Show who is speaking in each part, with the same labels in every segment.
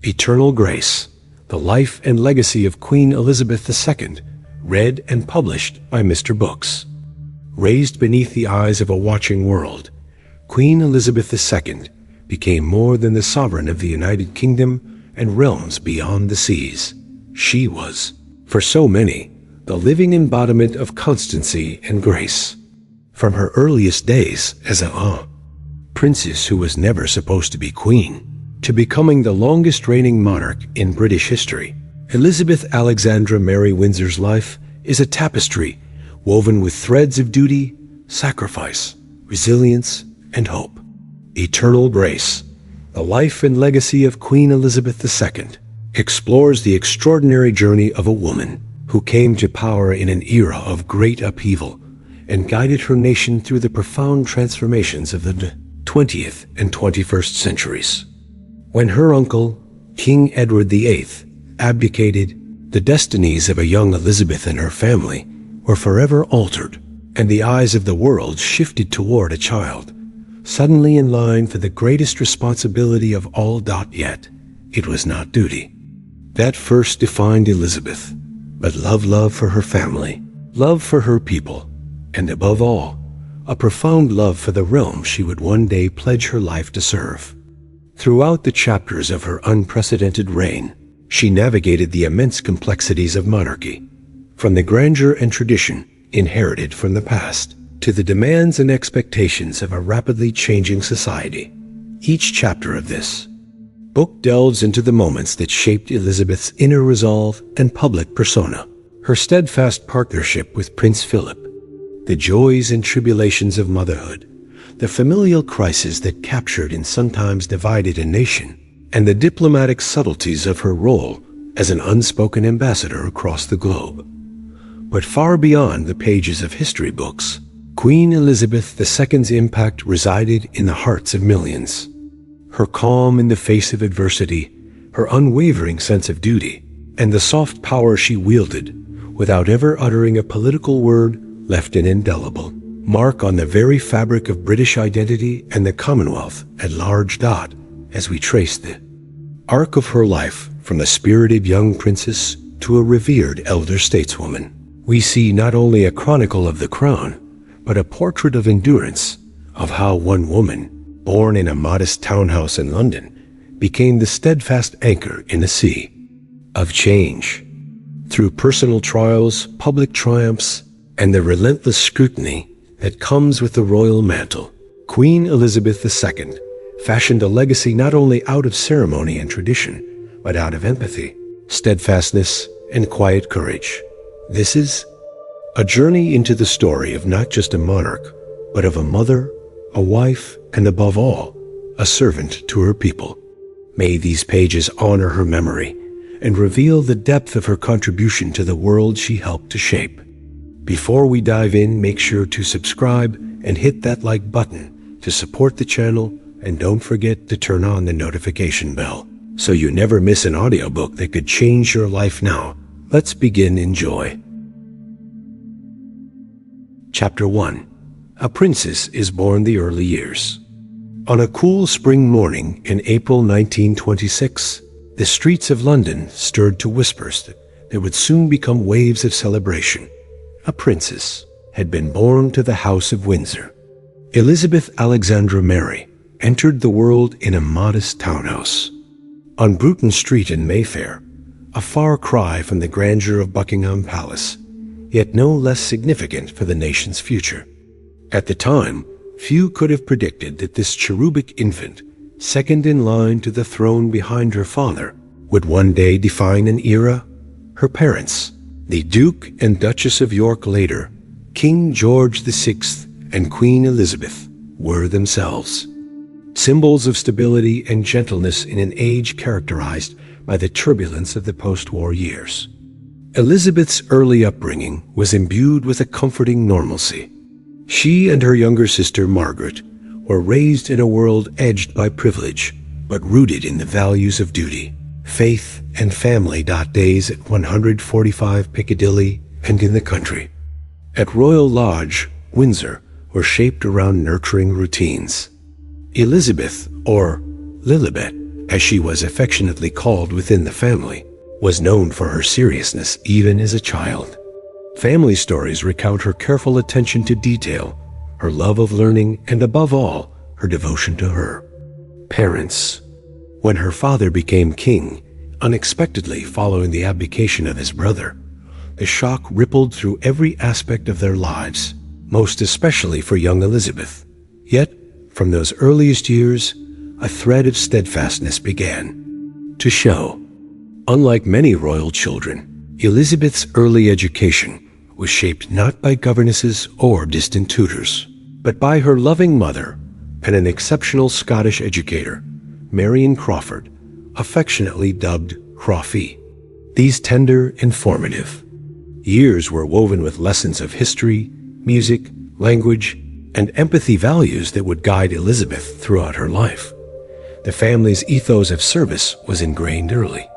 Speaker 1: Eternal Grace, The Life and Legacy of Queen Elizabeth II, read and published by Mr. Books. Raised beneath the eyes of a watching world, Queen Elizabeth II became more than the sovereign of the United Kingdom and realms beyond the seas. She was, for so many, the living embodiment of constancy and grace. From her earliest days as a princess who was never supposed to be queen, to becoming the longest reigning monarch in British history, Elizabeth Alexandra Mary Windsor's life is a tapestry woven with threads of duty, sacrifice, resilience, and hope. Eternal Grace, The Life and Legacy of Queen Elizabeth II, explores the extraordinary journey of a woman who came to power in an era of great upheaval and guided her nation through the profound transformations of the 20th and 21st centuries. When her uncle, King Edward VIII, abdicated, the destinies of a young Elizabeth and her family were forever altered, and the eyes of the world shifted toward a child, suddenly in line for the greatest responsibility of all. Yet, it was not duty that first defined Elizabeth, but love for her family, love for her people, and above all, a profound love for the realm she would one day pledge her life to serve. Throughout the chapters of her unprecedented reign, she navigated the immense complexities of monarchy, from the grandeur and tradition inherited from the past to the demands and expectations of a rapidly changing society. Each chapter of this book delves into the moments that shaped Elizabeth's inner resolve and public persona, her steadfast partnership with Prince Philip, the joys and tribulations of motherhood, the familial crisis that captured and sometimes divided a nation, and the diplomatic subtleties of her role as an unspoken ambassador across the globe. But far beyond the pages of history books, Queen Elizabeth II's impact resided in the hearts of millions. Her calm in the face of adversity, her unwavering sense of duty, and the soft power she wielded, without ever uttering a political word, left an indelible mark on the very fabric of British identity and the Commonwealth at large. As we trace the arc of her life from a spirited young princess to a revered elder stateswoman, we see not only a chronicle of the crown, but a portrait of endurance, of how one woman, born in a modest townhouse in London, became the steadfast anchor in a sea of change. Through personal trials, public triumphs, and the relentless scrutiny that comes with the royal mantle, Queen Elizabeth II fashioned a legacy not only out of ceremony and tradition, but out of empathy, steadfastness, and quiet courage. This is a journey into the story of not just a monarch, but of a mother, a wife, and above all, a servant to her people. May these pages honor her memory and reveal the depth of her contribution to the world she helped to shape. Before we dive in, make sure to subscribe and hit that like button to support the channel, and don't forget to turn on the notification bell so you never miss an audiobook that could change your life. Now, let's begin. Enjoy. Chapter 1. A Princess is Born. The Early Years. On a cool spring morning in April 1926, the streets of London stirred to whispers that would soon become waves of celebration. A princess had been born to the House of Windsor. Elizabeth Alexandra Mary entered the world in a modest townhouse on Bruton Street in Mayfair, a far cry from the grandeur of Buckingham Palace, yet no less significant for the nation's future. At the time, few could have predicted that this cherubic infant, second in line to the throne behind her father, would one day define an era. Her parents, the Duke and Duchess of York, later King George VI and Queen Elizabeth, were themselves symbols of stability and gentleness in an age characterized by the turbulence of the post-war years. Elizabeth's early upbringing was imbued with a comforting normalcy. She and her younger sister Margaret were raised in a world edged by privilege, but rooted in the values of duty, faith, and family. Days at 145 Piccadilly and in the country at Royal Lodge, Windsor, were shaped around nurturing routines. Elizabeth, or Lilibet, as she was affectionately called within the family, was known for her seriousness even as a child. Family stories recount her careful attention to detail, her love of learning, and above all, her devotion to her parents. When her father became king, unexpectedly following the abdication of his brother, the shock rippled through every aspect of their lives, most especially for young Elizabeth. Yet, from those earliest years, a thread of steadfastness began to show. Unlike many royal children, Elizabeth's early education was shaped not by governesses or distant tutors, but by her loving mother and an exceptional Scottish educator, Marion Crawford, affectionately dubbed Crawfie. These tender, informative years were woven with lessons of history, music, language, and empathy, values that would guide Elizabeth throughout her life. The family's ethos of service was ingrained early.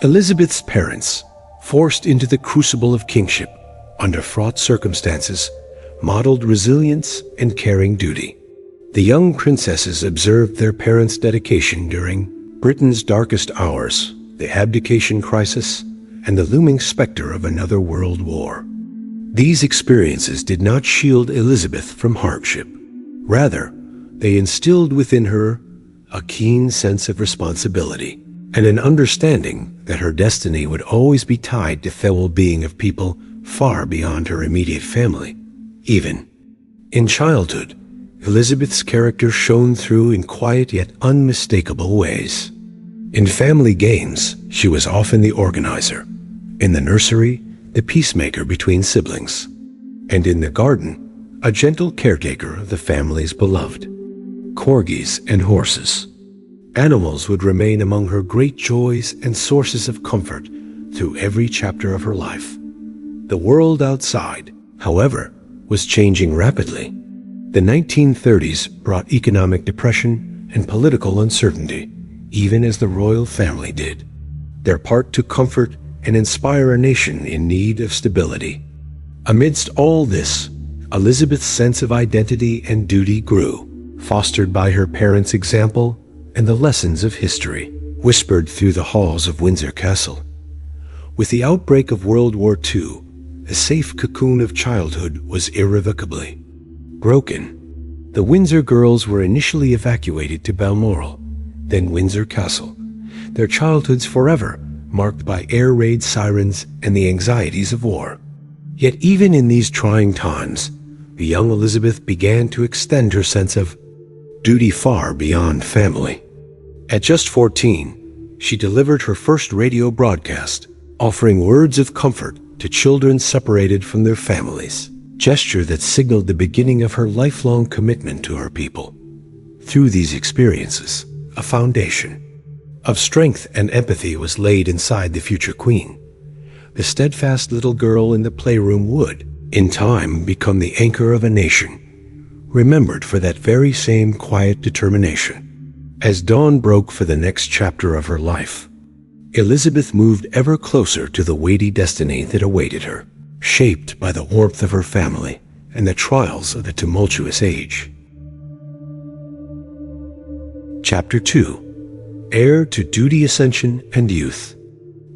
Speaker 1: Elizabeth's parents, forced into the crucible of kingship under fraught circumstances, modeled resilience and caring duty. The young princesses observed their parents' dedication during Britain's darkest hours, the abdication crisis, and the looming specter of another world war. These experiences did not shield Elizabeth from hardship. Rather, they instilled within her a keen sense of responsibility and an understanding that her destiny would always be tied to the well-being of people far beyond her immediate family. Even in childhood, Elizabeth's character shone through in quiet yet unmistakable ways. In family games, she was often the organizer. In the nursery, the peacemaker between siblings. And in the garden, a gentle caretaker of the family's beloved corgis and horses. Animals would remain among her great joys and sources of comfort through every chapter of her life. The world outside, however, was changing rapidly. The 1930s brought economic depression and political uncertainty, even as the royal family did. Their part to comfort and inspire a nation in need of stability. Amidst all this, Elizabeth's sense of identity and duty grew, fostered by her parents' example and the lessons of history, whispered through the halls of Windsor Castle. With the outbreak of World War II, a safe cocoon of childhood was irrevocably broken. The Windsor girls were initially evacuated to Balmoral, then Windsor Castle, their childhoods forever marked by air raid sirens and the anxieties of war. Yet even in these trying times, the young Elizabeth began to extend her sense of duty far beyond family. At just 14, she delivered her first radio broadcast, offering words of comfort to children separated from their families, gesture that signaled the beginning of her lifelong commitment to her people. Through these experiences, a foundation of strength and empathy was laid inside the future queen. The steadfast little girl in the playroom would, in time, become the anchor of a nation, remembered for that very same quiet determination. As dawn broke for the next chapter of her life, Elizabeth moved ever closer to the weighty destiny that awaited her, shaped by the warmth of her family and the trials of the tumultuous age. Chapter 2: Heir to Duty, Ascension, and Youth.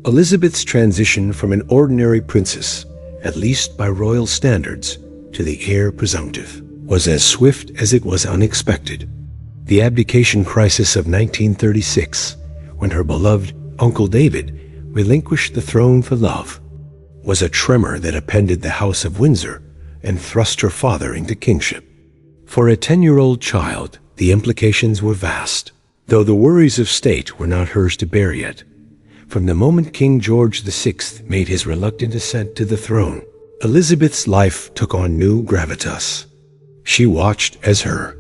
Speaker 1: Elizabeth's transition from an ordinary princess, at least by royal standards, to the heir presumptive was as swift as it was unexpected. The abdication crisis of 1936, when her beloved Uncle David relinquished the throne for love, was a tremor that upended the House of Windsor and thrust her father into kingship. For a 10-year-old child, the implications were vast, though the worries of state were not hers to bear yet. From the moment King George VI made his reluctant ascent to the throne, Elizabeth's life took on new gravitas. She watched as her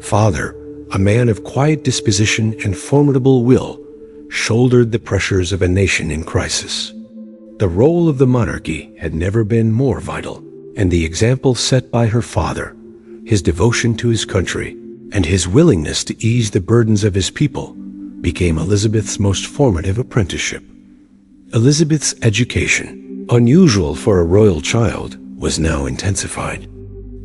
Speaker 1: father, a man of quiet disposition and formidable will, shouldered the pressures of a nation in crisis. The role of the monarchy had never been more vital, and the example set by her father, his devotion to his country, and his willingness to ease the burdens of his people, became Elizabeth's most formative apprenticeship. Elizabeth's education, unusual for a royal child, was now intensified.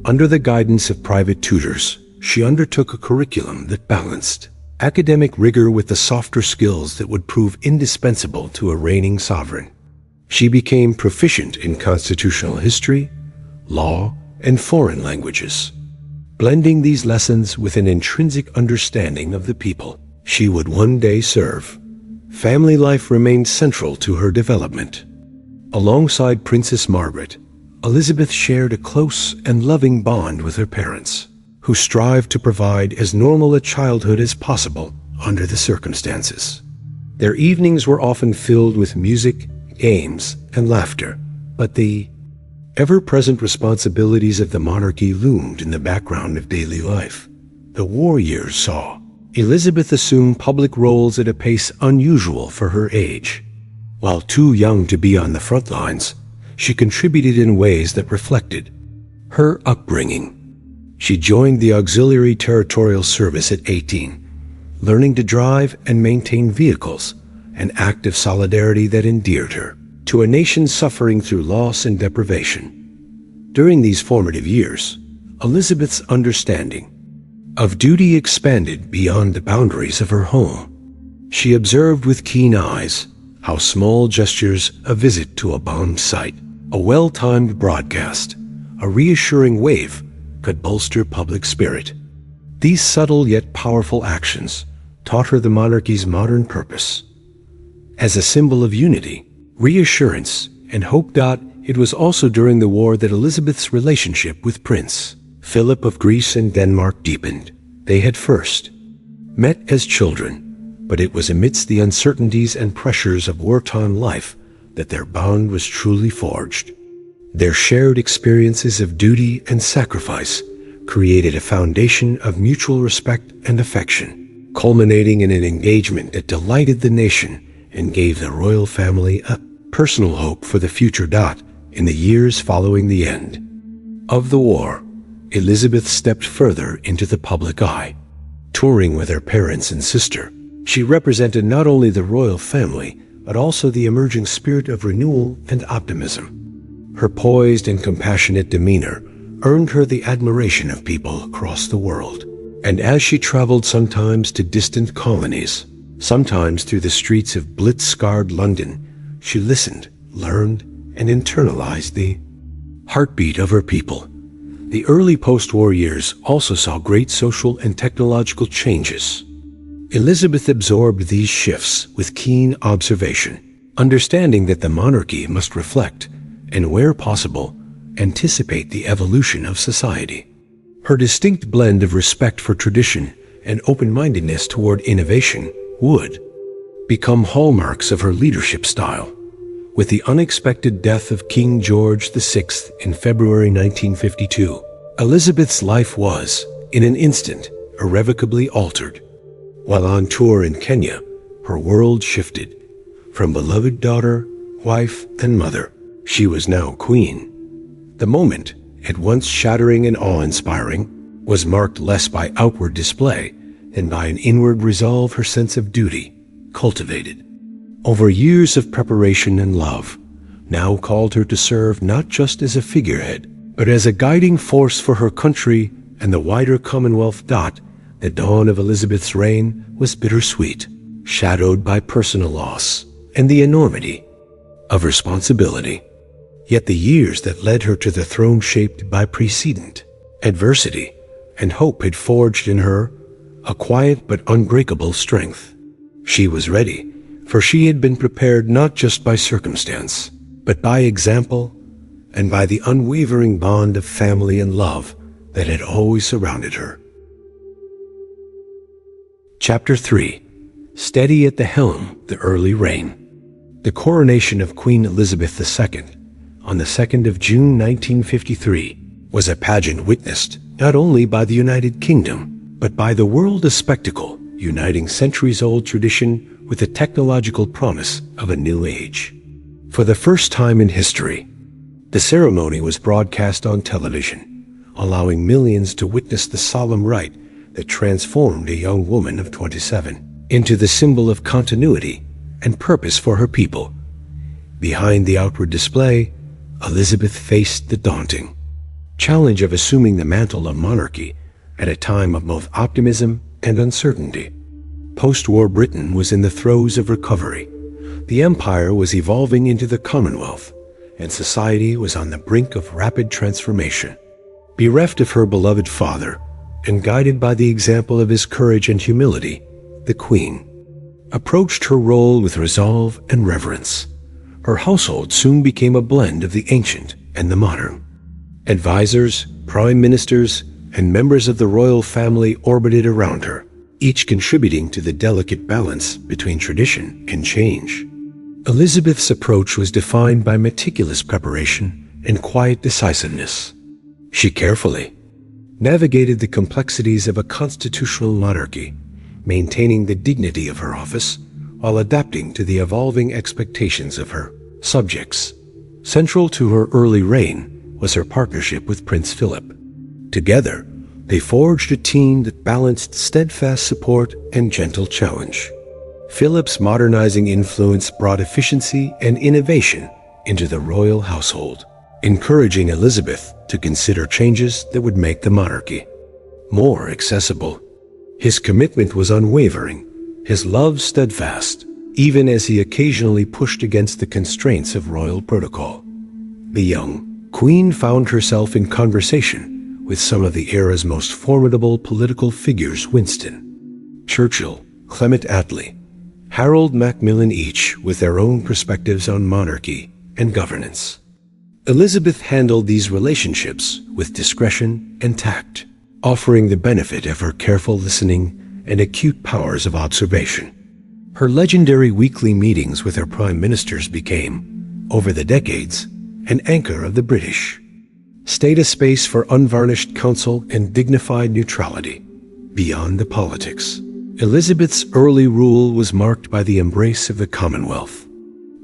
Speaker 1: Under the guidance of private tutors, she undertook a curriculum that balanced academic rigor with the softer skills that would prove indispensable to a reigning sovereign. She became proficient in constitutional history, law, and foreign languages. Blending these lessons with an intrinsic understanding of the people she would one day serve, family life remained central to her development. Alongside Princess Margaret, Elizabeth shared a close and loving bond with her parents, who strived to provide as normal a childhood as possible under the circumstances. Their evenings were often filled with music, games, and laughter, but the ever-present responsibilities of the monarchy loomed in the background of daily life. The war years saw Elizabeth assume public roles at a pace unusual for her age. While too young to be on the front lines, she contributed in ways that reflected her upbringing. She joined the Auxiliary Territorial Service at 18, learning to drive and maintain vehicles, an act of solidarity that endeared her to a nation suffering through loss and deprivation. During these formative years, Elizabeth's understanding of duty expanded beyond the boundaries of her home. She observed with keen eyes how small gestures, a visit to a bombed site, a well-timed broadcast, a reassuring wave, could bolster public spirit. These subtle yet powerful actions taught her the monarchy's modern purpose. As a symbol of unity, reassurance, and hope. It was also during the war that Elizabeth's relationship with Prince Philip of Greece and Denmark deepened. They had first met as children, but it was amidst the uncertainties and pressures of wartime life that their bond was truly forged. Their shared experiences of duty and sacrifice created a foundation of mutual respect and affection, culminating in an engagement that delighted the nation and gave the royal family a personal hope for the future. In the years following the end of the war, Elizabeth stepped further into the public eye. Touring with her parents and sister, she represented not only the royal family, but also the emerging spirit of renewal and optimism. Her poised and compassionate demeanor earned her the admiration of people across the world. And as she traveled sometimes to distant colonies, sometimes through the streets of blitz-scarred London, she listened, learned, and internalized the heartbeat of her people. The early post-war years also saw great social and technological changes. Elizabeth absorbed these shifts with keen observation, understanding that the monarchy must reflect, and where possible, anticipate the evolution of society. Her distinct blend of respect for tradition and open-mindedness toward innovation would become hallmarks of her leadership style. With the unexpected death of King George VI in February 1952, Elizabeth's life was, in an instant, irrevocably altered. While on tour in Kenya, her world shifted. From beloved daughter, wife, and mother, she was now queen. The moment, at once shattering and awe-inspiring, was marked less by outward display than by an inward resolve her sense of duty cultivated over years of preparation and love, now called her to serve not just as a figurehead, but as a guiding force for her country and the wider Commonwealth. The dawn of Elizabeth's reign was bittersweet, shadowed by personal loss and the enormity of responsibility. Yet the years that led her to the throne, shaped by precedent, adversity, and hope, had forged in her a quiet but unbreakable strength. She was ready, for she had been prepared not just by circumstance, but by example and by the unwavering bond of family and love that had always surrounded her. Chapter 3. Steady at the helm, the early reign. The coronation of Queen Elizabeth II on the 2nd of June 1953 was a pageant witnessed not only by the United Kingdom, but by the world, a spectacle uniting centuries-old tradition with the technological promise of a new age. For the first time in history, the ceremony was broadcast on television, allowing millions to witness the solemn rite that transformed a young woman of 27 into the symbol of continuity and purpose for her people. Behind the outward display, Elizabeth faced the daunting challenge of assuming the mantle of monarchy at a time of both optimism and uncertainty. Post-war Britain was in the throes of recovery. The empire was evolving into the Commonwealth, and society was on the brink of rapid transformation. Bereft of her beloved father, and guided by the example of his courage and humility, the Queen approached her role with resolve and reverence. Her household soon became a blend of the ancient and the modern. Advisors, prime ministers, and members of the royal family orbited around her, each contributing to the delicate balance between tradition and change. Elizabeth's approach was defined by meticulous preparation and quiet decisiveness. She carefully navigated the complexities of a constitutional monarchy, maintaining the dignity of her office while adapting to the evolving expectations of her subjects. Central to her early reign was her partnership with Prince Philip. Together, they forged a team that balanced steadfast support and gentle challenge. Philip's modernizing influence brought efficiency and innovation into the royal household, encouraging Elizabeth to consider changes that would make the monarchy more accessible. His commitment was unwavering, his love steadfast, even as he occasionally pushed against the constraints of royal protocol. The young Queen found herself in conversation with some of the era's most formidable political figures: Winston Churchill, Clement Attlee, Harold Macmillan, each with their own perspectives on monarchy and governance. Elizabeth handled these relationships with discretion and tact, offering the benefit of her careful listening and acute powers of observation. Her legendary weekly meetings with her prime ministers became, over the decades, an anchor of the British state, a space for unvarnished counsel and dignified neutrality beyond the politics. Elizabeth's early rule was marked by the embrace of the Commonwealth.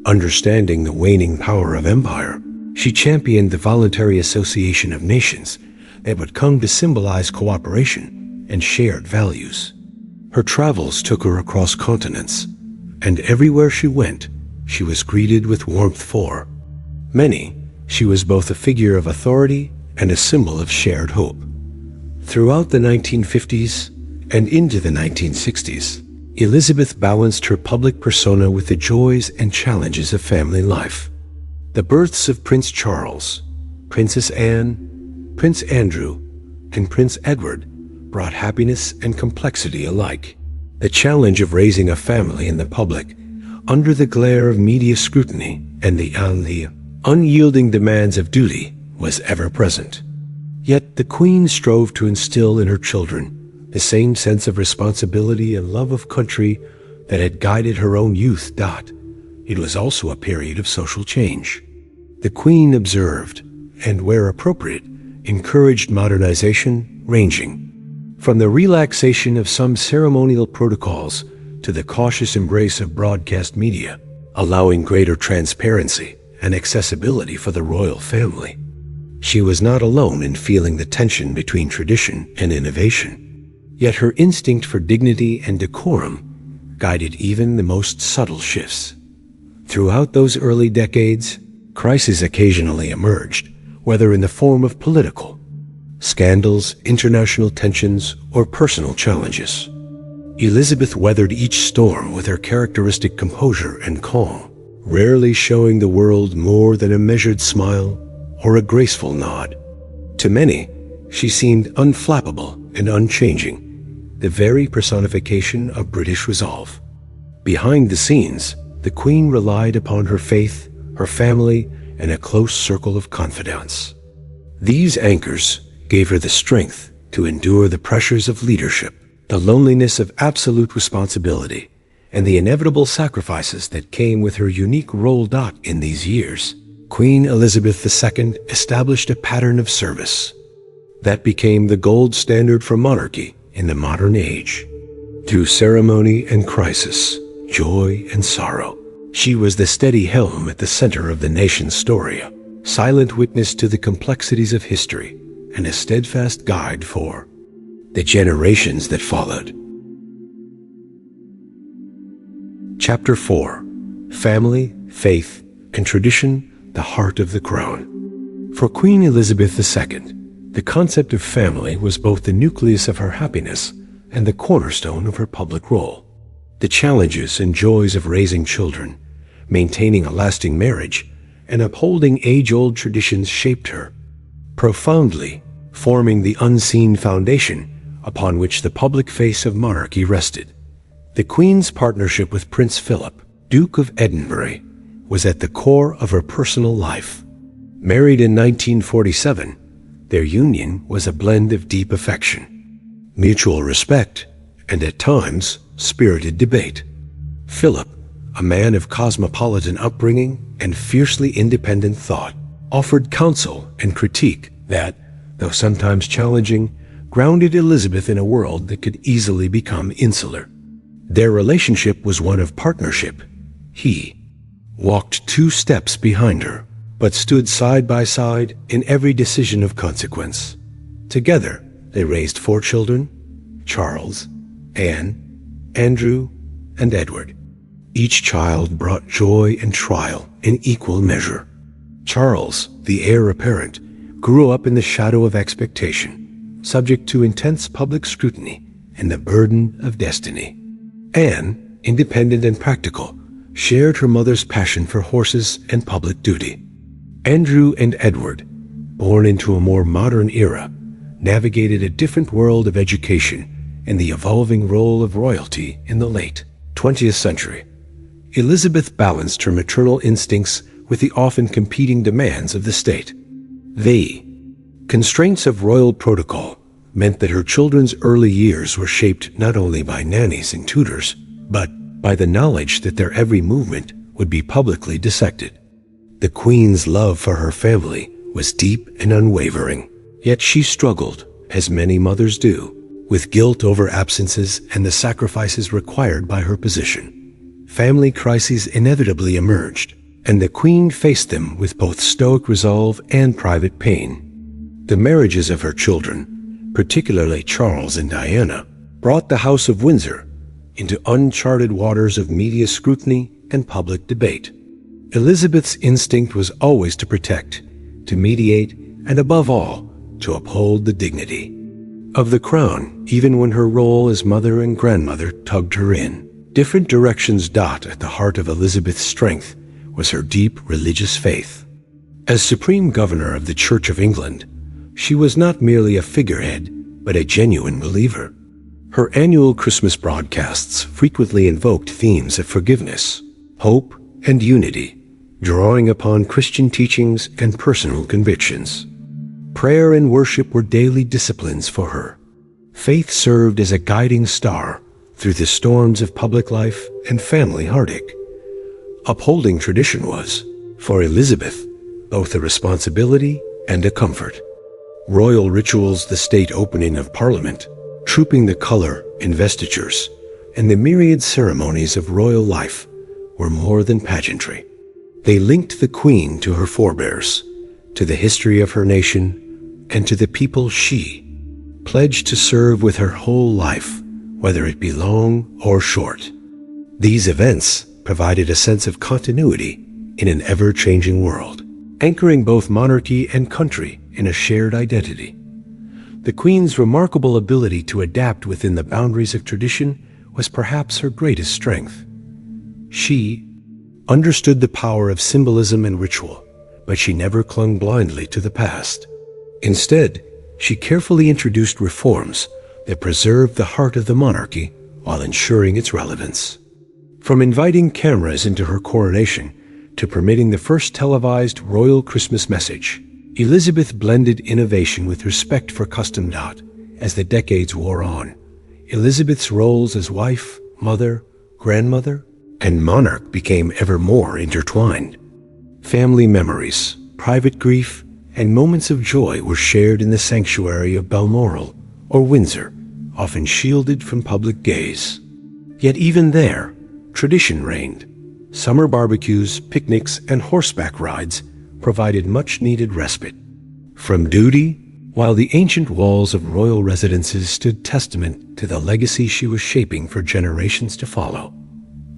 Speaker 1: Understanding the waning power of empire, she championed the voluntary association of nations that would come to symbolize cooperation and shared values. Her travels took her across continents, and everywhere she went, she was greeted with warmth. For many, she was both a figure of authority and a symbol of shared hope. Throughout the 1950s and into the 1960s, Elizabeth balanced her public persona with the joys and challenges of family life. The births of Prince Charles, Princess Anne, Prince Andrew, and Prince Edward brought happiness and complexity alike. The challenge of raising a family in the public, under the glare of media scrutiny and the unyielding demands of duty, was ever present. Yet the Queen strove to instill in her children the same sense of responsibility and love of country that had guided her own youth. It was also a period of social change. The Queen observed, and where appropriate, encouraged modernization, ranging from the relaxation of some ceremonial protocols to the cautious embrace of broadcast media, allowing greater transparency and accessibility for the royal family. She was not alone in feeling the tension between tradition and innovation. Yet her instinct for dignity and decorum guided even the most subtle shifts. Throughout those early decades, crises occasionally emerged, whether in the form of political scandals, international tensions, or personal challenges. Elizabeth weathered each storm with her characteristic composure and calm, rarely showing the world more than a measured smile or a graceful nod. To many, she seemed unflappable and unchanging, the very personification of British resolve. Behind the scenes, the Queen relied upon her faith, her family, and a close circle of confidants. These anchors gave her the strength to endure the pressures of leadership, the loneliness of absolute responsibility, and the inevitable sacrifices that came with her unique role. In these years, Queen Elizabeth II established a pattern of service that became the gold standard for monarchy in the modern age. Through ceremony and crisis, joy and sorrow, she was the steady helm at the center of the nation's story, a silent witness to the complexities of history and a steadfast guide for the generations that followed. Chapter 4: Family, Faith, and Tradition, the Heart of the Crown. For Queen Elizabeth II, the concept of family was both the nucleus of her happiness and the cornerstone of her public role. The challenges and joys of raising children, maintaining a lasting marriage, and upholding age-old traditions shaped her profoundly, forming the unseen foundation upon which the public face of monarchy rested. The Queen's partnership with Prince Philip, Duke of Edinburgh, was at the core of her personal life. Married in 1947, their union was a blend of deep affection, mutual respect, and at times, spirited debate. Philip, a man of cosmopolitan upbringing and fiercely independent thought, offered counsel and critique that, though sometimes challenging, grounded Elizabeth in a world that could easily become insular. Their relationship was one of partnership. He walked 2 steps behind her, but stood side by side in every decision of consequence. Together, they raised 4 children: Charles, Anne, Andrew, and Edward. Each child brought joy and trial in equal measure. Charles, the heir apparent, grew up in the shadow of expectation, subject to intense public scrutiny and the burden of destiny. Anne, independent and practical, shared her mother's passion for horses and public duty. Andrew and Edward, born into a more modern era, navigated a different world of education and the evolving role of royalty in the late 20th century. Elizabeth balanced her maternal instincts with the often competing demands of the state. The constraints of royal protocol meant that her children's early years were shaped not only by nannies and tutors, but by the knowledge that their every movement would be publicly dissected. The Queen's love for her family was deep and unwavering, yet she struggled, as many mothers do, with guilt over absences and the sacrifices required by her position. Family crises inevitably emerged, and the Queen faced them with both stoic resolve and private pain. The marriages of her children, particularly Charles and Diana, brought the House of Windsor into uncharted waters of media scrutiny and public debate. Elizabeth's instinct was always to protect, to mediate, and above all, to uphold the dignity of the crown, even when her role as mother and grandmother tugged her in. Different directions. At the heart of Elizabeth's strength was her deep religious faith. As Supreme Governor of the Church of England, she was not merely a figurehead, but a genuine believer. Her annual Christmas broadcasts frequently invoked themes of forgiveness, hope, and unity, drawing upon Christian teachings and personal convictions. Prayer and worship were daily disciplines for her. Faith served as a guiding star through the storms of public life and family heartache. Upholding tradition was, for Elizabeth, both a responsibility and a comfort. Royal rituals, the state opening of Parliament, trooping the color, investitures, and the myriad ceremonies of royal life were more than pageantry. They linked the Queen to her forebears, to the history of her nation, and to the people she pledged to serve with her whole life, whether it be long or short. These events provided a sense of continuity in an ever-changing world, anchoring both monarchy and country in a shared identity. The Queen's remarkable ability to adapt within the boundaries of tradition was perhaps her greatest strength. She understood the power of symbolism and ritual, but she never clung blindly to the past. Instead, she carefully introduced reforms that preserved the heart of the monarchy while ensuring its relevance. From inviting cameras into her coronation to permitting the first televised royal Christmas message, Elizabeth blended innovation with respect for custom. As the decades wore on, Elizabeth's roles as wife, mother, grandmother, and monarch became ever more intertwined. Family memories, private grief, and moments of joy were shared in the sanctuary of Balmoral or Windsor, often shielded from public gaze. Yet even there, tradition reigned. Summer barbecues, picnics, and horseback rides provided much-needed respite from duty, while the ancient walls of royal residences stood testament to the legacy she was shaping for generations to follow.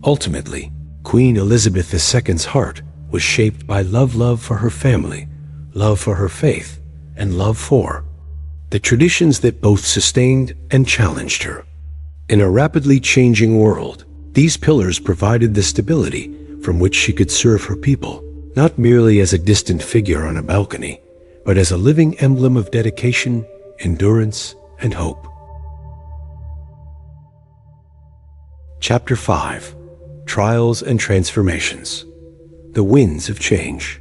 Speaker 1: Ultimately, Queen Elizabeth II's heart was shaped by love for her family, love for her faith, and love for the traditions that both sustained and challenged her. In a rapidly changing world, These pillars provided the stability from which she could serve her people, not merely as a distant figure on a balcony, but as a living emblem of dedication, endurance, and hope. Chapter 5. Trials and Transformations. The Winds of Change.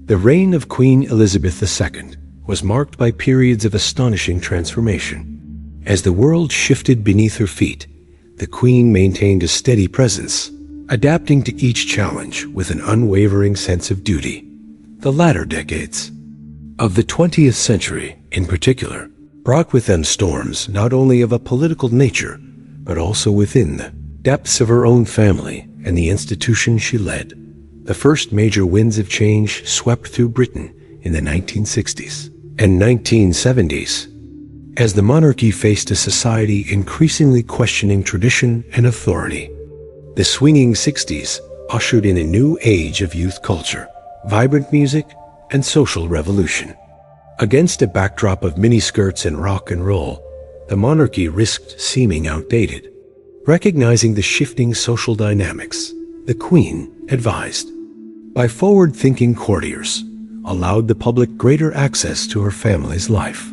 Speaker 1: The reign of Queen Elizabeth II was marked by periods of astonishing transformation. As the world shifted beneath her feet, the Queen maintained a steady presence, adapting to each challenge with an unwavering sense of duty. The latter decades of the 20th century, in particular, brought with them storms not only of a political nature, but also within the depths of her own family and the institution she led. The first major winds of change swept through Britain in the 1960s and 1970s, as the monarchy faced a society increasingly questioning tradition and authority. The swinging 60s ushered in a new age of youth culture, vibrant music, and social revolution. Against a backdrop of miniskirts and rock and roll, the monarchy risked seeming outdated. Recognizing the shifting social dynamics, the Queen advised by forward-thinking courtiers, allowed the public greater access to her family's life.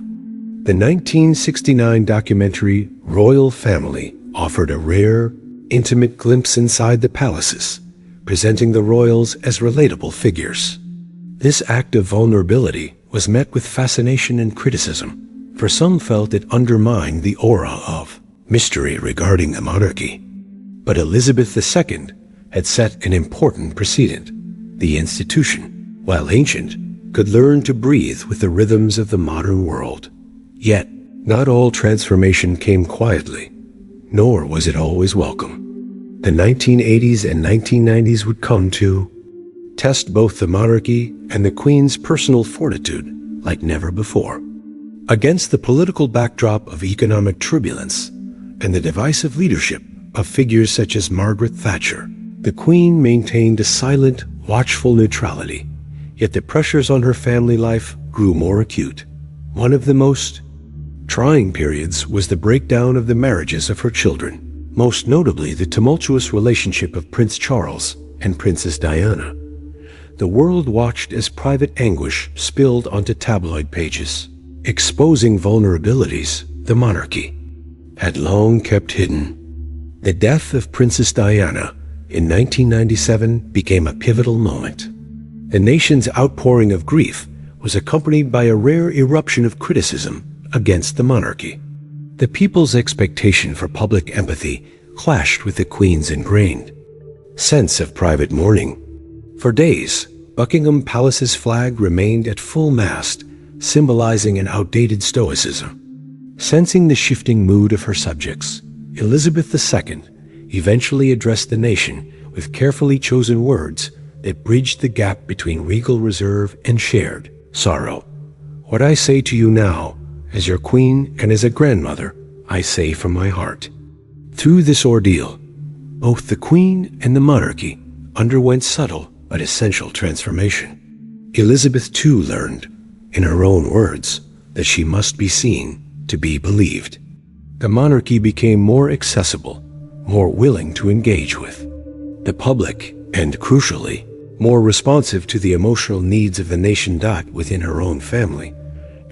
Speaker 1: The 1969 documentary Royal Family offered a rare, intimate glimpse inside the palaces, presenting the royals as relatable figures. This act of vulnerability was met with fascination and criticism, for some felt it undermined the aura of mystery regarding the monarchy. But Elizabeth II had set an important precedent. The institution, while ancient, could learn to breathe with the rhythms of the modern world. Yet, not all transformation came quietly, nor was it always welcome. The 1980s and 1990s would come to test both the monarchy and the Queen's personal fortitude like never before. Against the political backdrop of economic turbulence and the divisive leadership of figures such as Margaret Thatcher, the Queen maintained a silent, watchful neutrality, yet the pressures on her family life grew more acute. One of the most trying periods was the breakdown of the marriages of her children, most notably the tumultuous relationship of Prince Charles and Princess Diana. The world watched as private anguish spilled onto tabloid pages, exposing vulnerabilities the monarchy had long kept hidden. The death of Princess Diana in 1997 became a pivotal moment. The nation's outpouring of grief was accompanied by a rare eruption of criticism against the monarchy. The people's expectation for public empathy clashed with the Queen's ingrained sense of private mourning. For days, Buckingham Palace's flag remained at full mast, symbolizing an outdated stoicism. Sensing the shifting mood of her subjects, Elizabeth II eventually addressed the nation with carefully chosen words that bridged the gap between regal reserve and shared sorrow. "What I say to you now, as your queen and as a grandmother, I say from my heart." Through this ordeal, both the Queen and the monarchy underwent subtle but essential transformation. Elizabeth too learned, in her own words, that she must be seen to be believed. The monarchy became more accessible, more willing to engage with the public, and crucially, more responsive to the emotional needs of the nation. Within her own family,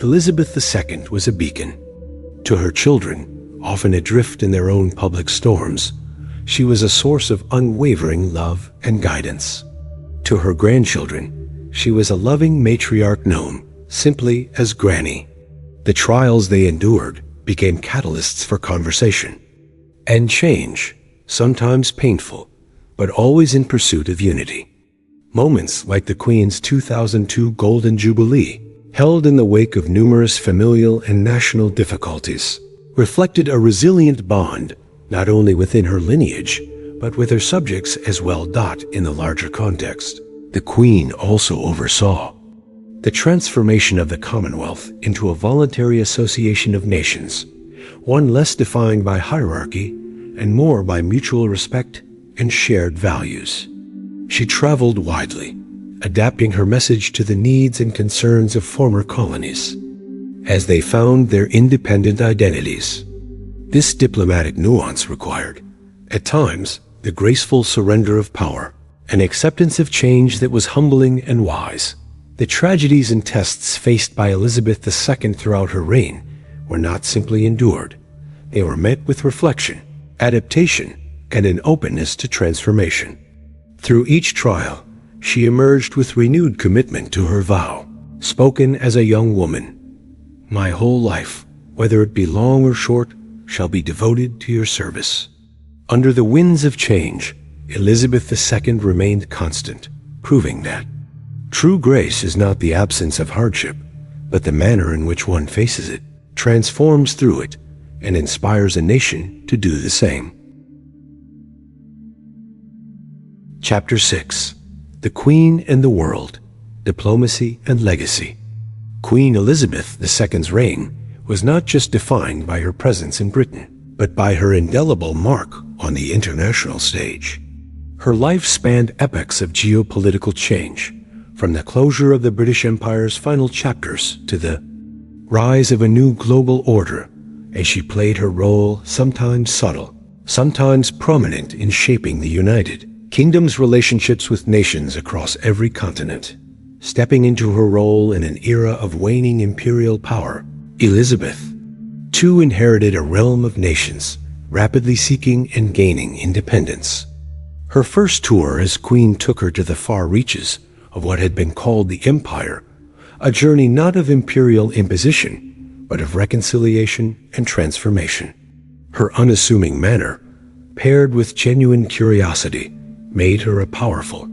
Speaker 1: Elizabeth II was a beacon. To her children, often adrift in their own public storms, she was a source of unwavering love and guidance. To her grandchildren, she was a loving matriarch known simply as Granny. The trials they endured became catalysts for conversation and change, sometimes painful, but always in pursuit of unity. Moments like the Queen's 2002 Golden Jubilee, held in the wake of numerous familial and national difficulties, reflected a resilient bond not only within her lineage, but with her subjects as well. In the larger context, the Queen also oversaw the transformation of the Commonwealth into a voluntary association of nations, one less defined by hierarchy and more by mutual respect and shared values. She traveled widely, adapting her message to the needs and concerns of former colonies as they found their independent identities. This diplomatic nuance required, at times, the graceful surrender of power, an acceptance of change that was humbling and wise. The tragedies and tests faced by Elizabeth II throughout her reign were not simply endured. They were met with reflection, adaptation, and an openness to transformation. Through each trial, she emerged with renewed commitment to her vow, spoken as a young woman. "My whole life, whether it be long or short, shall be devoted to your service." Under the winds of change, Elizabeth II remained constant, proving that true grace is not the absence of hardship, but the manner in which one faces it, transforms through it, and inspires a nation to do the same. Chapter 6. The Queen and the World, Diplomacy and Legacy. Queen Elizabeth II's reign was not just defined by her presence in Britain, but by her indelible mark on the international stage. Her life spanned epochs of geopolitical change, from the closure of the British Empire's final chapters to the rise of a new global order, as she played her role, sometimes subtle, sometimes prominent, in shaping the United Kingdom's relationships with nations across every continent. Stepping into her role in an era of waning imperial power, Elizabeth II inherited a realm of nations, rapidly seeking and gaining independence. Her first tour as queen took her to the far reaches of what had been called the Empire, a journey not of imperial imposition, but of reconciliation and transformation. Her unassuming manner, paired with genuine curiosity, made her a powerful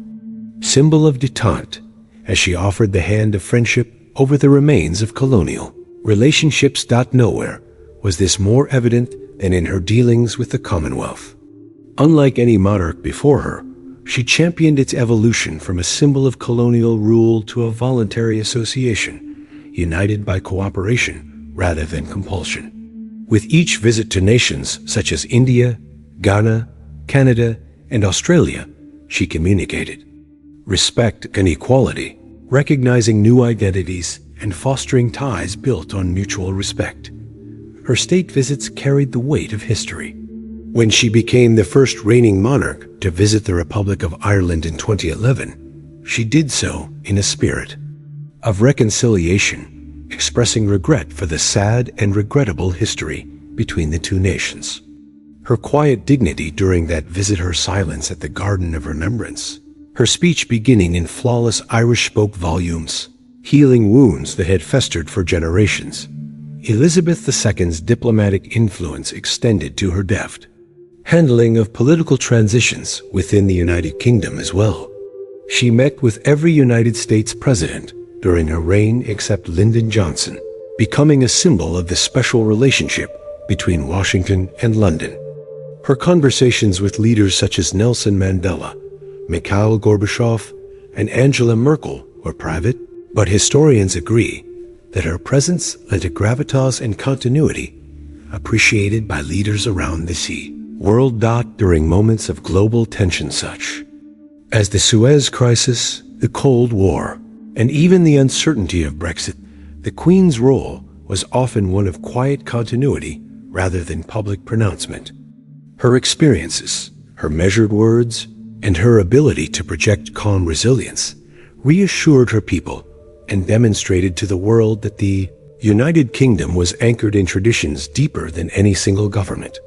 Speaker 1: symbol of détente as she offered the hand of friendship over the remains of colonial relationships. Nowhere was this more evident than in her dealings with the Commonwealth. Unlike any monarch before her, she championed its evolution from a symbol of colonial rule to a voluntary association, united by cooperation rather than compulsion. With each visit to nations such as India, Ghana, Canada, and Australia, she communicated respect and equality, recognizing new identities and fostering ties built on mutual respect. Her state visits carried the weight of history. When she became the first reigning monarch to visit the Republic of Ireland in 2011, she did so in a spirit of reconciliation, expressing regret for the sad and regrettable history between the two nations. Her quiet dignity during that visit, her silence at the Garden of Remembrance, her speech beginning in flawless Irish spoke volumes, healing wounds that had festered for generations. Elizabeth II's diplomatic influence extended to her deft handling of political transitions within the United Kingdom as well. She met with every United States president during her reign except Lyndon Johnson, becoming a symbol of the special relationship between Washington and London. Her conversations with leaders such as Nelson Mandela, Mikhail Gorbachev, and Angela Merkel were private, but historians agree that her presence lent a gravitas and continuity appreciated by leaders around the world. During moments of global tension such as the Suez Crisis, the Cold War, and even the uncertainty of Brexit, the Queen's role was often one of quiet continuity rather than public pronouncement. Her experiences, her measured words, and her ability to project calm resilience reassured her people and demonstrated to the world that the United Kingdom was anchored in traditions deeper than any single government.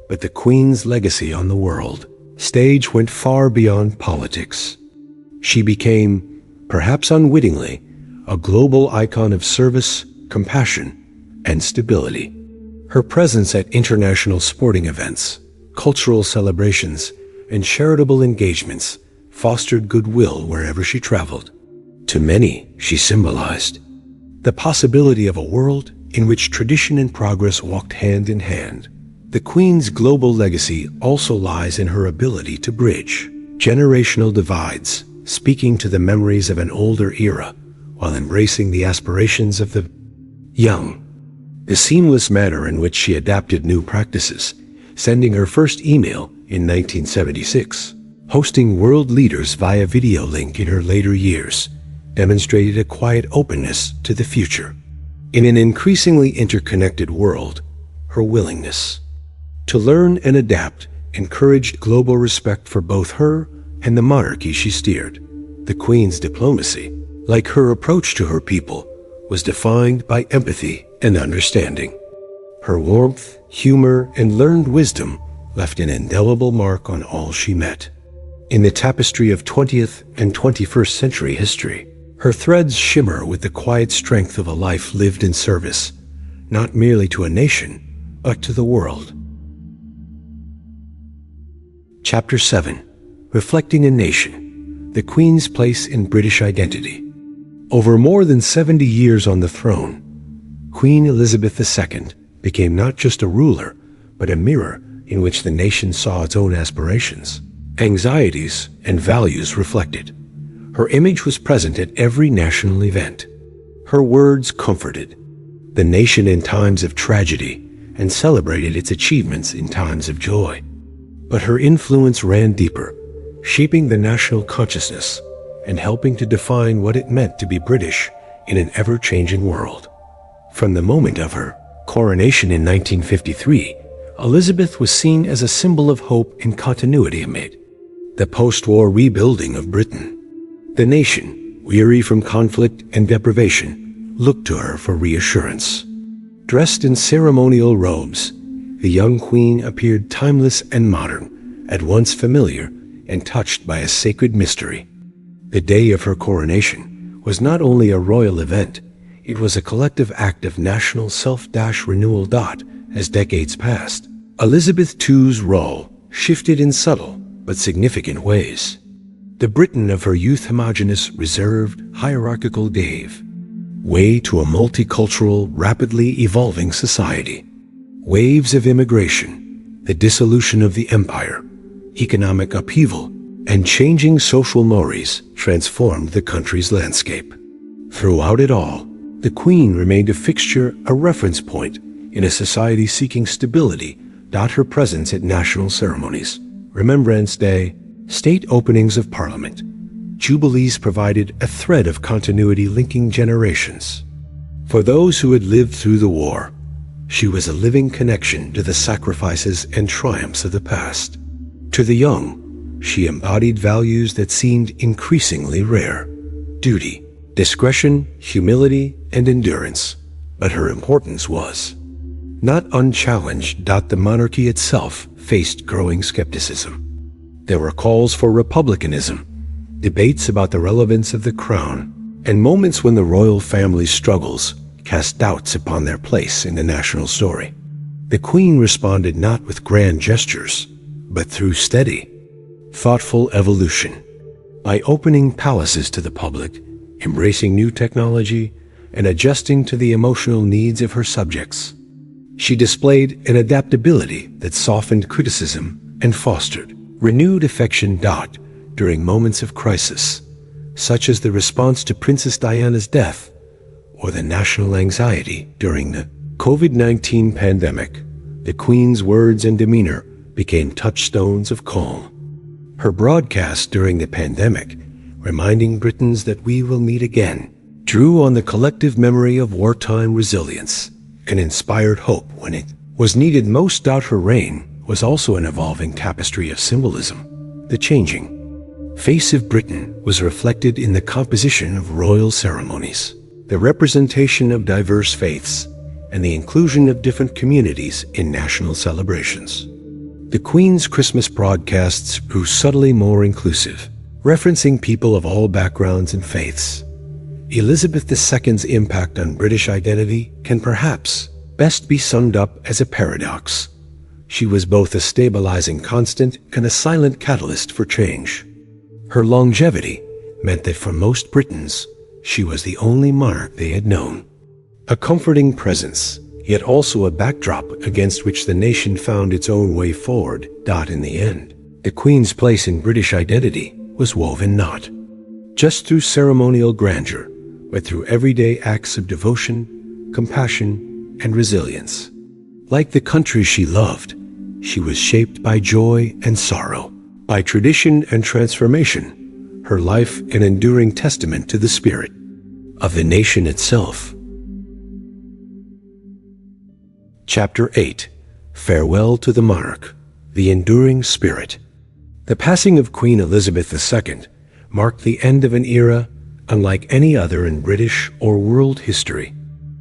Speaker 1: But the Queen's legacy on the world stage went far beyond politics. She became, perhaps unwittingly, a global icon of service, compassion, and stability. Her presence at international sporting events, cultural celebrations, and charitable engagements fostered goodwill wherever she traveled. To many, she symbolized the possibility of a world in which tradition and progress walked hand in hand. The Queen's global legacy also lies in her ability to bridge generational divides, speaking to the memories of an older era while embracing the aspirations of the young. The seamless manner in which she adapted new practices, sending her first email in 1976, hosting world leaders via video link in her later years, demonstrated a quiet openness to the future. In an increasingly interconnected world, her willingness to learn and adapt encouraged global respect for both her and the monarchy she steered. The Queen's diplomacy, like her approach to her people, was defined by empathy and understanding. Her warmth, humor, and learned wisdom left an indelible mark on all she met. In the tapestry of 20th and 21st century history, her threads shimmer with the quiet strength of a life lived in service, not merely to a nation, but to the world. Chapter 7. Reflecting a Nation: The Queen's Place in British Identity. Over more than 70 years on the throne, Queen Elizabeth II became not just a ruler, but a mirror in which the nation saw its own aspirations, anxieties, and values reflected. Her image was present at every national event. Her words comforted the nation in times of tragedy and celebrated its achievements in times of joy. But her influence ran deeper, shaping the national consciousness and helping to define what it meant to be British in an ever-changing world. From the moment of her coronation in 1953, Elizabeth was seen as a symbol of hope and continuity amid the post-war rebuilding of Britain. The nation, weary from conflict and deprivation, looked to her for reassurance. Dressed in ceremonial robes, the young queen appeared timeless and modern, at once familiar and touched by a sacred mystery. The day of her coronation was not only a royal event, it was a collective act of national self-renewal. As decades passed, Elizabeth II's role shifted in subtle but significant ways. The Britain of her youth homogeneous, reserved, hierarchical gave way to a multicultural, rapidly evolving society. Waves of immigration, the dissolution of the empire, economic upheaval, and changing social mores transformed the country's landscape. Throughout it all, the Queen remained a fixture, a reference point in a society seeking stability. Her presence at national ceremonies, Remembrance Day, state openings of Parliament, Jubilees provided a thread of continuity linking generations. For those who had lived through the war, she was a living connection to the sacrifices and triumphs of the past. To the young, she embodied values that seemed increasingly rare: duty, discretion, humility, and endurance. But her importance was not unchallenged. The monarchy itself faced growing skepticism. There were calls for republicanism, debates about the relevance of the crown, and moments when the royal family's struggles cast doubts upon their place in the national story. The Queen responded not with grand gestures, but through steady, thoughtful evolution. By opening palaces to the public, embracing new technology, and adjusting to the emotional needs of her subjects, she displayed an adaptability that softened criticism and fostered renewed affection. During moments of crisis, such as the response to Princess Diana's death or the national anxiety during the COVID-19 pandemic, the Queen's words and demeanor became touchstones of calm. Her broadcast during the pandemic, reminding Britons that we will meet again, drew on the collective memory of wartime resilience and inspired hope when it was needed most. Her reign was also an evolving tapestry of symbolism. The changing face of Britain was reflected in the composition of royal ceremonies, the representation of diverse faiths, and the inclusion of different communities in national celebrations. The Queen's Christmas broadcasts grew subtly more inclusive, referencing people of all backgrounds and faiths. Elizabeth II's impact on British identity can perhaps best be summed up as a paradox. She was both a stabilizing constant and a silent catalyst for change. Her longevity meant that for most Britons, she was the only monarch they had known. A comforting presence, yet also a backdrop against which the nation found its own way forward. In the end, the Queen's place in British identity was woven not just through ceremonial grandeur, but through everyday acts of devotion, compassion, and resilience. Like the country she loved, she was shaped by joy and sorrow, by tradition and transformation, her life an enduring testament to the spirit of the nation itself. Chapter 8. Farewell to the Monarch. the enduring spirit. The passing of Queen Elizabeth II marked the end of an era unlike any other in British or world history.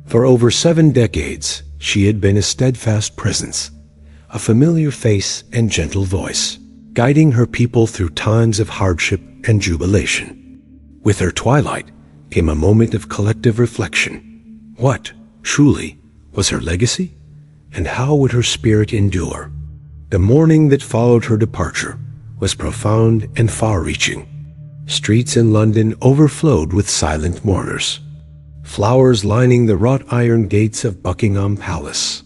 Speaker 1: For over 7 decades, she had been a steadfast presence, a familiar face and gentle voice, guiding her people through times of hardship and jubilation. With her twilight came a moment of collective reflection. What, truly, was her legacy? And how would her spirit endure? The mourning that followed her departure was profound and far-reaching. Streets in London overflowed with silent mourners, flowers lining the wrought iron gates of Buckingham Palace.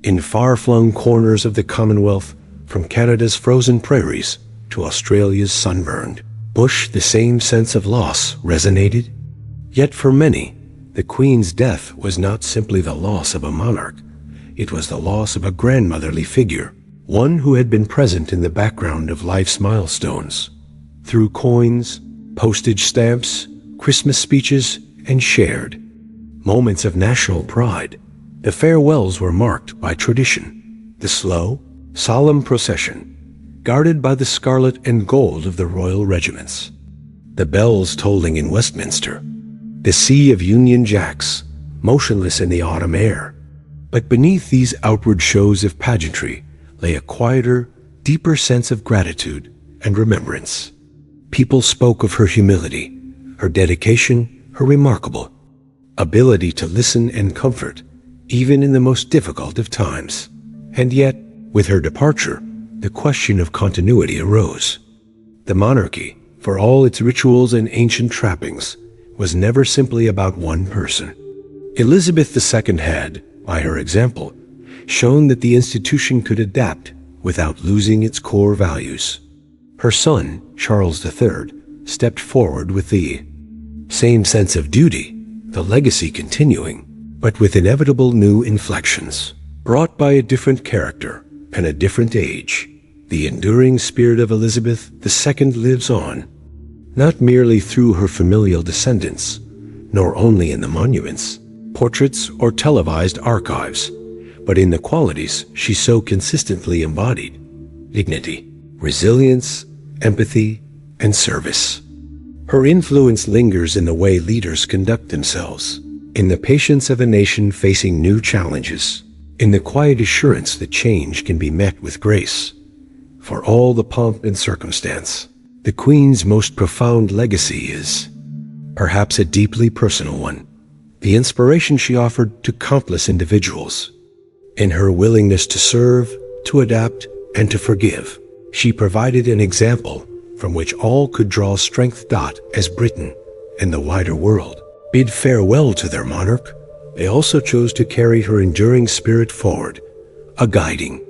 Speaker 1: In far-flung corners of the Commonwealth, from Canada's frozen prairies to Australia's sunburned bush, the same sense of loss resonated. Yet for many, the Queen's death was not simply the loss of a monarch. It was the loss of a grandmotherly figure, one who had been present in the background of life's milestones. Through coins, postage stamps, Christmas speeches, and shared moments of national pride, the farewells were marked by tradition, the slow, solemn procession, guarded by the scarlet and gold of the royal regiments, the bells tolling in Westminster, the sea of Union Jacks, motionless in the autumn air. But beneath these outward shows of pageantry lay a quieter, deeper sense of gratitude and remembrance. People spoke of her humility, her dedication, her remarkable ability to listen and comfort, even in the most difficult of times. And yet, with her departure, the question of continuity arose. The monarchy, for all its rituals and ancient trappings, was never simply about one person. Elizabeth II had, by her example, shown that the institution could adapt without losing its core values. Her son, Charles III, stepped forward with the same sense of duty, the legacy continuing, but with inevitable new inflections, brought by a different character and a different age. The enduring spirit of Elizabeth II lives on, not merely through her familial descendants, nor only in the monuments, portraits, or televised archives, but in the qualities she so consistently embodied: dignity, resilience, empathy, and service. Her influence lingers in the way leaders conduct themselves, in the patience of a nation facing new challenges, in the quiet assurance that change can be met with grace. For all the pomp and circumstance, the Queen's most profound legacy is perhaps a deeply personal one: the inspiration she offered to countless individuals. In her willingness to serve, to adapt, and to forgive, she provided an example from which all could draw strength. As Britain and the wider world bid farewell to their monarch, they also chose to carry her enduring spirit forward, a guiding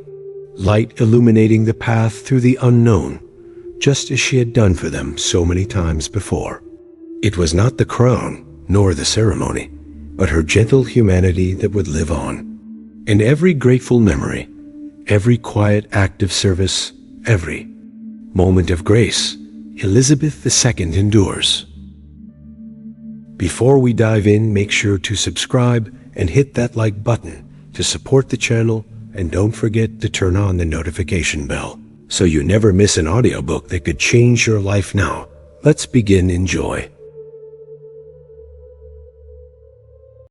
Speaker 1: light illuminating the path through the unknown, just as she had done for them so many times before. It was not the crown nor the ceremony, but her gentle humanity that would live on. In every grateful memory, every quiet act of service, every moment of grace, Elizabeth II endures. Before we dive in, make sure to subscribe and hit that like button to support the channel, and don't forget to turn on the notification bell so you never miss an audiobook that could change your life. Now, let's begin. Enjoy.